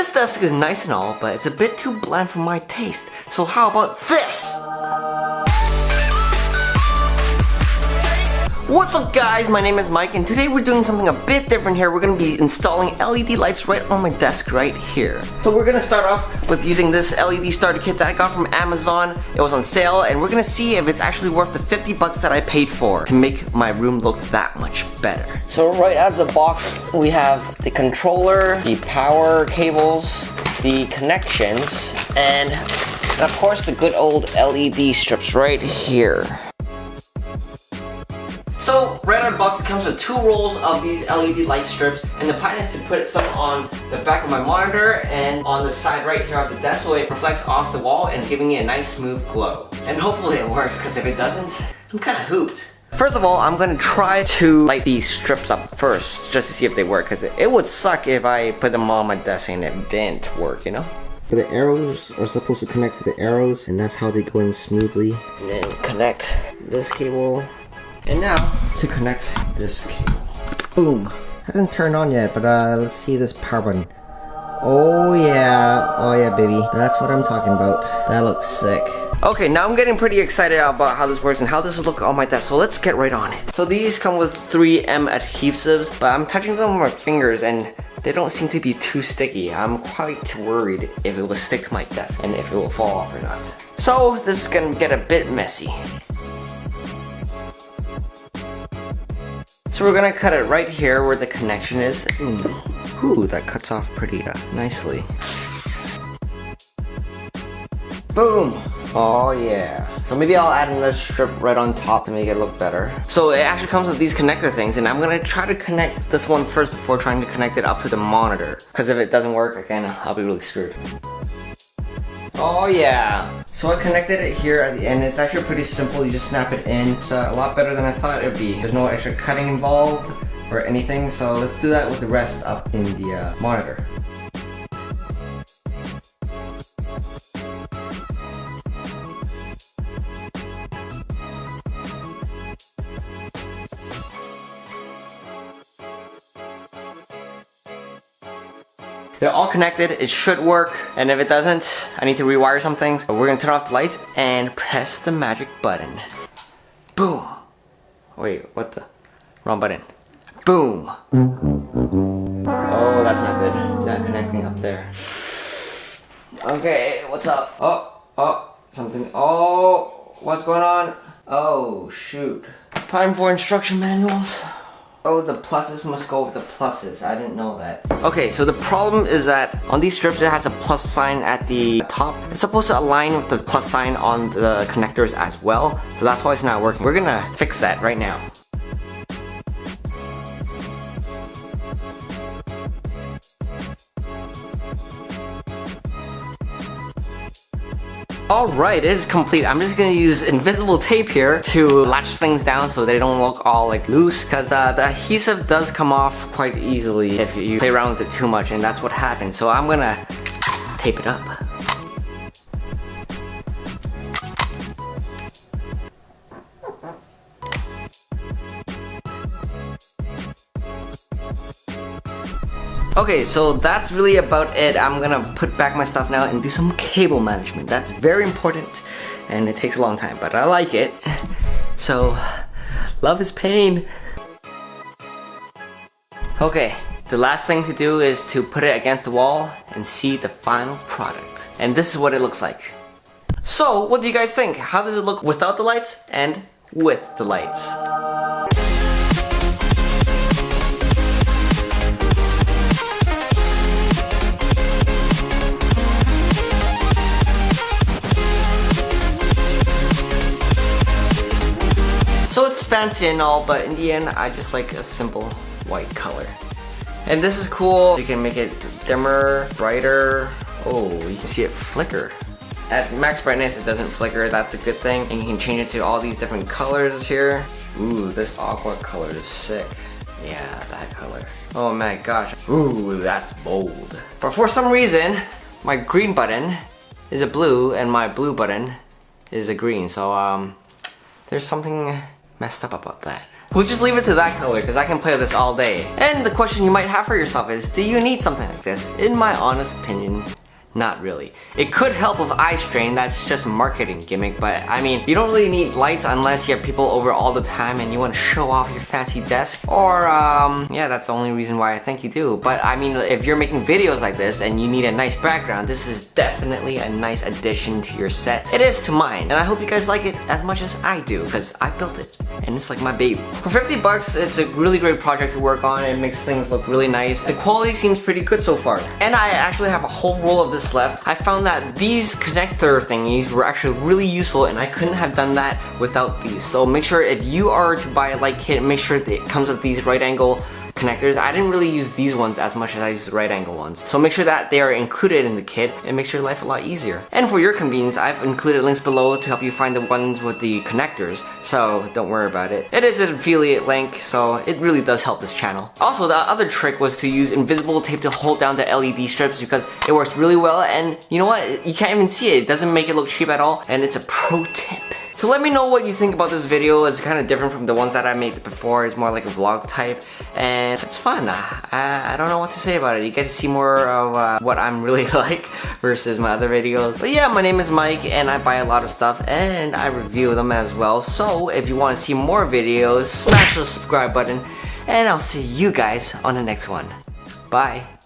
This desk is nice and all, but it's a bit too bland for my taste. So how about this? What's up guys, my name is Mike and today we're doing something a bit different here. We're going to be installing LED lights right on my desk right here. So we're going to start off with using this LED starter kit that I got from Amazon. It was on sale and we're going to see if it's actually worth the 50 bucks that I paid for to make my room look that much better. So right out of the box we have the controller, the power cables, the connections, and of course the good old LED strips right here. So, right out of the box, it comes with 2 rolls of these LED light strips, and the plan is to put some on the back of my monitor and on the side right here of the desk so it reflects off the wall and giving it a nice smooth glow. And hopefully it works, because if it doesn't, I'm kind of hooped. First of all, I'm going to try to light these strips up first, just to see if they work, because it would suck if I put them on my desk and it didn't work, you know? But the arrows are supposed to connect to the arrows, and that's how they go in smoothly. And then connect this cable. And now, to connect this cable. Boom. Hasn't turned on yet, but let's see this power button. Oh yeah, baby. That's what I'm talking about. That looks sick. Okay, now I'm getting pretty excited about how this works and how this will look on my desk, so let's get right on it. So these come with 3M adhesives, but I'm touching them with my fingers and they don't seem to be too sticky. I'm quite worried if it will stick to my desk and if it will fall off or not. So this is gonna get a bit messy. So we're gonna cut it right here where the connection is. Ooh, that cuts off pretty nicely. Boom! Oh yeah. So maybe I'll add another strip right on top to make it look better. So it actually comes with these connector things, and I'm gonna try to connect this one first before trying to connect it up to the monitor. Because if it doesn't work, again, I'll be really screwed. Oh yeah! So I connected it here at the end. It's actually pretty simple. You just snap it in. It's a lot better than I thought it would be. There's no extra cutting involved or anything. So let's do that with the rest up in the monitor. They're all connected, it should work, and if it doesn't, I need to rewire some things. But we're gonna turn off the lights and press the magic button. Boom! Wait, what the? Wrong button. Boom! Oh, that's not good. It's not connecting up there. Okay, what's up? Oh, something. Oh, what's going on? Oh, shoot. Time for instruction manuals. Oh, the pluses must go with the pluses. I didn't know that. Okay, so the problem is that on these strips it has a plus sign at the top. It's supposed to align with the plus sign on the connectors as well. So that's why it's not working. We're gonna fix that right now. Alright, it is complete. I'm just gonna use invisible tape here to latch things down so they don't look all like loose, because the adhesive does come off quite easily if you play around with it too much, and that's what happens. So I'm gonna tape it up. Okay, so that's really about it. I'm gonna put back my stuff now and do some cable management. That's very important and it takes a long time, but I like it. So, love is pain. Okay, the last thing to do is to put it against the wall and see the final product. And this is what it looks like. So, what do you guys think? How does it look without the lights and with the lights? So it's fancy and all, but in the end, I just like a simple white color. And this is cool. You can make it dimmer, brighter. Oh, you can see it flicker. At max brightness, it doesn't flicker. That's a good thing. And you can change it to all these different colors here. Ooh, this aqua color is sick. Yeah, that color. Oh my gosh. Ooh, that's bold. But for some reason, my green button is a blue and my blue button is a green. So, there's something messed up about that. We'll just leave it to that color because I can play this all day. And the question you might have for yourself is, do you need something like this? In my honest opinion, not really. It could help with eye strain, that's just a marketing gimmick, but I mean, you don't really need lights unless you have people over all the time and you want to show off your fancy desk, or yeah, that's the only reason why I think you do. But I mean, if you're making videos like this and you need a nice background, this is definitely a nice addition to your set. It is to mine, and I hope you guys like it as much as I do, because I built it, and it's like my baby. For 50 bucks, it's a really great project to work on. It makes things look really nice. The quality seems pretty good so far. And I actually have a whole roll of this left. I found that these connector thingies were actually really useful, and I couldn't have done that without these. So make sure if you are to buy a light kit, make sure that it comes with these right angle connectors. I didn't really use these ones as much as I used the right angle ones. So make sure that they are included in the kit. It makes your life a lot easier. And for your convenience, I've included links below to help you find the ones with the connectors. So don't worry about it. It is an affiliate link, so it really does help this channel. Also, the other trick was to use invisible tape to hold down the LED strips because it works really well, and you know what? You can't even see it. It doesn't make it look cheap at all, and it's a pro tip. So let me know what you think about this video. It's kind of different from the ones that I made before. It's more like a vlog type, and it's fun. I don't know what to say about it. You get to see more of what I'm really like versus my other videos. But yeah, my name is Mike, and I buy a lot of stuff, and I review them as well. So if you want to see more videos, smash the subscribe button, and I'll see you guys on the next one. Bye.